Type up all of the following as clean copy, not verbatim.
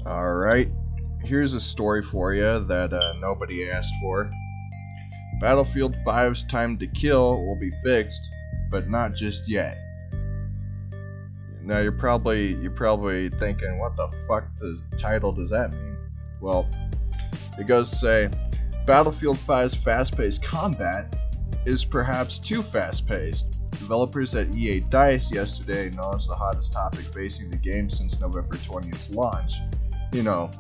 Alright, here's a story for you that nobody asked for. Battlefield 5's time to kill will be fixed, but not just yet. Now you're probably thinking, what the fuck title does that mean? Well, it goes to say, Battlefield 5's fast-paced combat is perhaps too fast-paced. Developers at EA DICE yesterday acknowledged the hottest topic facing the game since November 20th's launch. You know,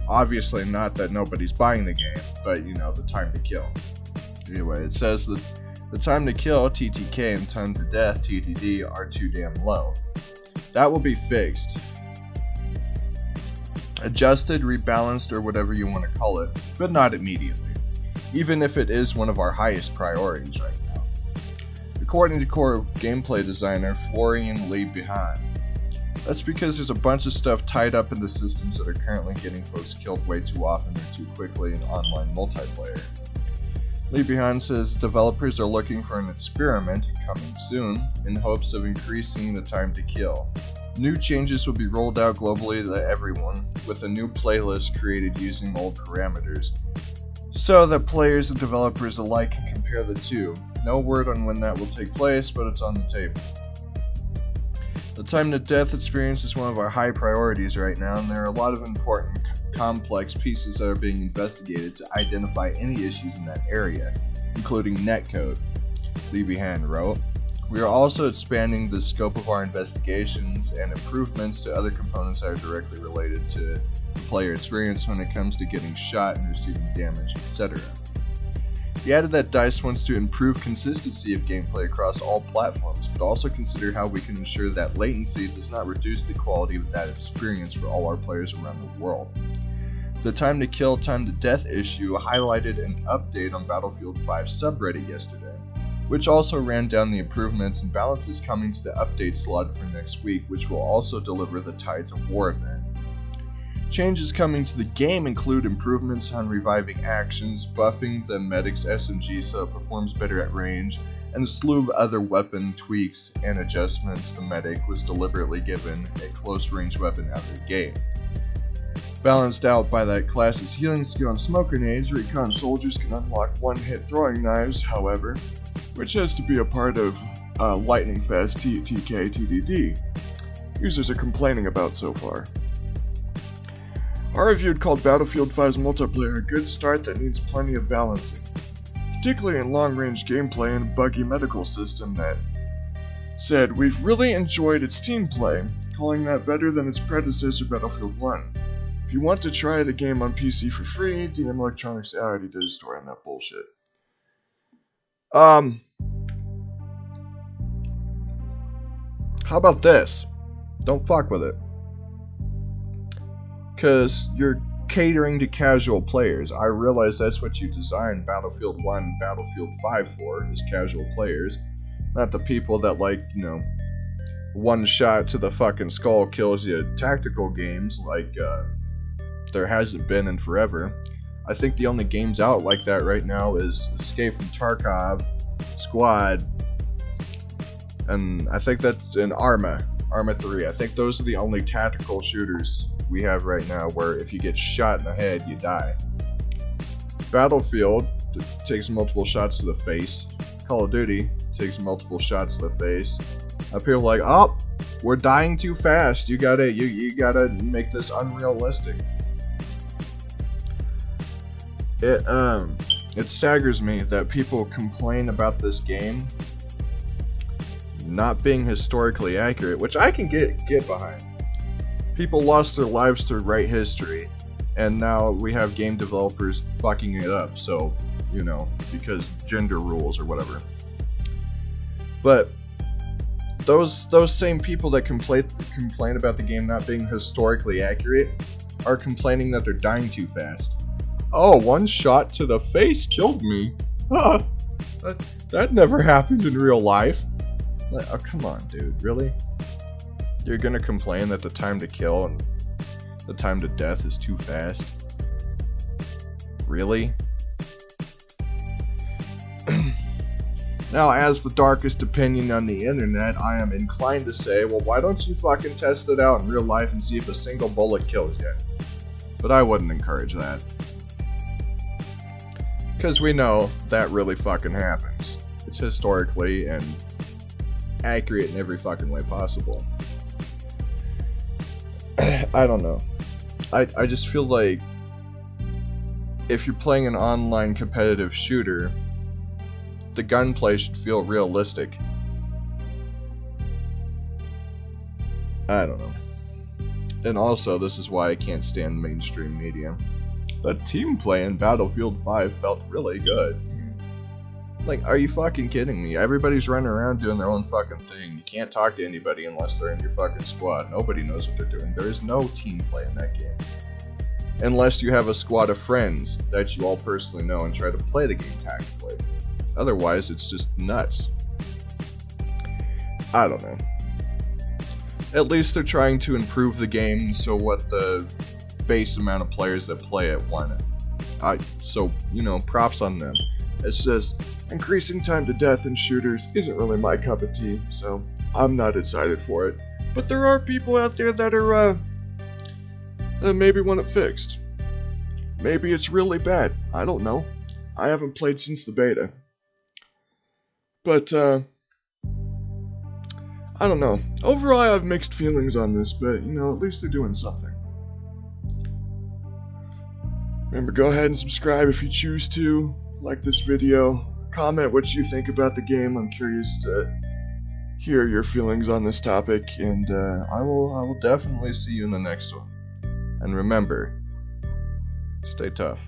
obviously not that nobody's buying the game, but you know, the time to kill. Anyway, it says that the time to kill, TTK, and time to death, TTD, are too damn low. That will be fixed. Adjusted, rebalanced, or whatever you want to call it, but not immediately. Even if it is one of our highest priorities right now. According to core gameplay designer Florian Leibhahn. That's because there's a bunch of stuff tied up in the systems that are currently getting folks killed way too often or too quickly in online multiplayer. Leibhahn says developers are looking for an experiment, coming soon, in hopes of increasing the time to kill. New changes will be rolled out globally to everyone, with a new playlist created using old parameters, so that players and developers alike can compare the two. No word on when that will take place, but it's on the table. The time to death experience is one of our high priorities right now, and there are a lot of important complex pieces that are being investigated to identify any issues in that area, including netcode, Leibhahn wrote. We are also expanding the scope of our investigations and improvements to other components that are directly related to the player experience when it comes to getting shot and receiving damage, etc. He added that DICE wants to improve consistency of gameplay across all platforms, but also consider how we can ensure that latency does not reduce the quality of that experience for all our players around the world. The time to kill, time to death issue highlighted an update on Battlefield 5 subreddit yesterday, which also ran down the improvements and balances coming to the update slot for next week, which will also deliver the Tides of War event. Changes coming to the game include improvements on reviving actions, buffing the medic's SMG so it performs better at range, and a slew of other weapon tweaks and adjustments. The medic was deliberately given a close-range weapon out of the game. Balanced out by that class's healing skill on smoke grenades, recon soldiers can unlock one-hit throwing knives, however, which has to be a part of lightning fast TTK TDD. Users are complaining about so far. Our review called Battlefield 5's multiplayer a good start that needs plenty of balancing, particularly in long-range gameplay and a buggy medical system that said, "We've really enjoyed its team play, calling that better than its predecessor Battlefield 1. If you want to try the game on PC for free, DM Electronics already did a story on that bullshit." How about this? Don't fuck with it. Because you're catering to casual players. I realize that's what you designed Battlefield 1 and Battlefield 5 for, is casual players. Not the people that like, you know, one shot to the fucking skull kills you tactical games like there hasn't been in forever. I think the only games out like that right now is Escape from Tarkov, Squad, and I think that's in Arma 3. I think those are the only tactical shooters we have right now where if you get shot in the head, you die. Battlefield takes multiple shots to the face. Call of Duty takes multiple shots to the face. People are like, oh, we're dying too fast. You gotta make this unrealistic. It staggers me that people complain about this game not being historically accurate, which I can get behind. People lost their lives to write history, and now we have game developers fucking it up, so, you know, because gender rules or whatever. But those same people that complain about the game not being historically accurate are complaining that they're dying too fast. Oh, one shot to the face killed me. Huh. That never happened in real life. Like, oh, come on, dude, really? You're gonna complain that the time to kill and the time to death is too fast? Really? Now, as the darkest opinion on the internet, I am inclined to say, well, why don't you fucking test it out in real life and see if a single bullet kills you? But I wouldn't encourage that. Because we know that really fucking happens. It's historically and accurate in every fucking way possible. I don't know. I just feel like if you're playing an online competitive shooter, the gunplay should feel realistic. I don't know. And also, this is why I can't stand mainstream media. The team play in Battlefield 5 felt really good. Like, are you fucking kidding me? Everybody's running around doing their own fucking thing. You can't talk to anybody unless they're in your fucking squad. Nobody knows what they're doing. There is no team play in that game. Unless you have a squad of friends that you all personally know and try to play the game tactically. Otherwise, it's just nuts. I don't know. At least they're trying to improve the game so what the base amount of players that play it want. So, you know, props on them. It's just, increasing time to death in shooters isn't really my cup of tea, so I'm not excited for it. But there are people out there that are, that maybe want it fixed. Maybe it's really bad. I don't know. I haven't played since the beta. But, I don't know. Overall, I have mixed feelings on this, but, you know, at least they're doing something. Remember, go ahead and subscribe if you choose to. Like this video. Comment what you think about the game. I'm curious to hear your feelings on this topic, and I will definitely see you in the next one. And remember, stay tough.